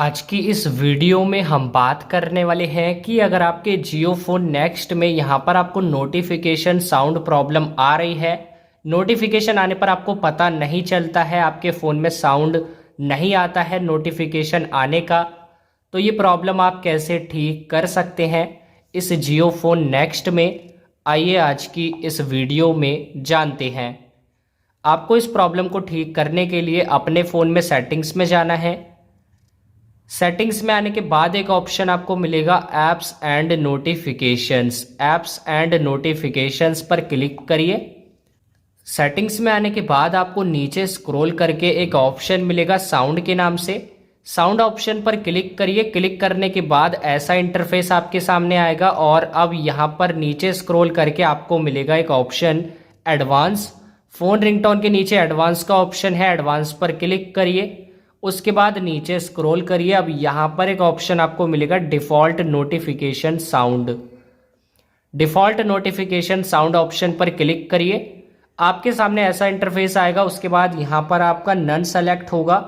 आज की इस वीडियो में हम बात करने वाले हैं कि अगर आपके जियो फोन नेक्स्ट में यहाँ पर आपको नोटिफिकेशन साउंड प्रॉब्लम आ रही है, नोटिफिकेशन आने पर आपको पता नहीं चलता है, आपके फ़ोन में साउंड नहीं आता है नोटिफिकेशन आने का, तो ये प्रॉब्लम आप कैसे ठीक कर सकते हैं इस जियो फोन नेक्स्ट में। आइए आज की इस वीडियो में जानते हैं। आपको इस प्रॉब्लम को ठीक करने के लिए अपने फ़ोन में सेटिंग्स में जाना है। सेटिंग्स में आने के बाद एक ऑप्शन आपको मिलेगा apps and notifications. Apps and notifications पर क्लिक करिए। सेटिंग्स में आने के बाद आपको नीचे स्क्रॉल करके एक ऑप्शन मिलेगा साउंड के नाम से। साउंड ऑप्शन पर क्लिक करिए। क्लिक करने के बाद ऐसा इंटरफेस आपके सामने आएगा और अब यहाँ पर नीचे स्क्रॉल करके आपको मिलेगा एक ऑप्शन एडवांस। फ़ोन रिंगटोन के नीचे एडवांस का ऑप्शन है, एडवांस पर क्लिक करिए। उसके बाद नीचे स्क्रॉल करिए। अब यहाँ पर एक ऑप्शन आपको मिलेगा default notification sound. Default notification sound option पर क्लिक करिए। आपके सामने ऐसा इंटरफेस आएगा। उसके बाद यहाँ पर आपका नन सेलेक्ट होगा,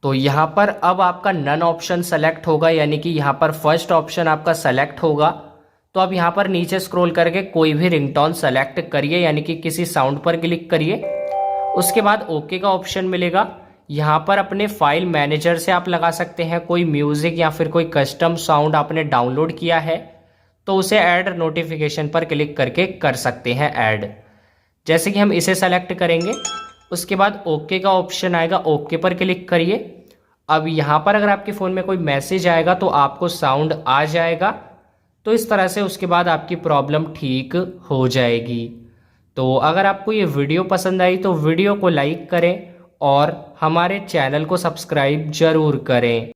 तो यहाँ पर अब आपका नन ऑप्शन सेलेक्ट होगा, यानी कि यहाँ पर फर्स्ट ऑप्शन आपका सेलेक्ट होगा। तो अब यहाँ पर नीचे स्क्रॉल करके कोई भी रिंगटोन सेलेक्ट करिए, यानी कि किसी साउंड पर क्लिक करिए। उसके बाद ओके का ऑप्शन मिलेगा। यहाँ पर अपने फाइल मैनेजर से आप लगा सकते हैं कोई म्यूज़िक या फिर कोई कस्टम साउंड आपने डाउनलोड किया है तो उसे ऐड नोटिफिकेशन पर क्लिक करके कर सकते हैं ऐड। जैसे कि हम इसे सेलेक्ट करेंगे, उसके बाद ओके का ऑप्शन आएगा, ओके पर क्लिक करिए। अब यहाँ पर अगर आपके फ़ोन में कोई मैसेज आएगा तो आपको साउंड आ जाएगा। तो इस तरह से उसके बाद आपकी प्रॉब्लम ठीक हो जाएगी। तो अगर आपको ये वीडियो पसंद आई तो वीडियो को लाइक करें और हमारे चैनल को सब्सक्राइब ज़रूर करें।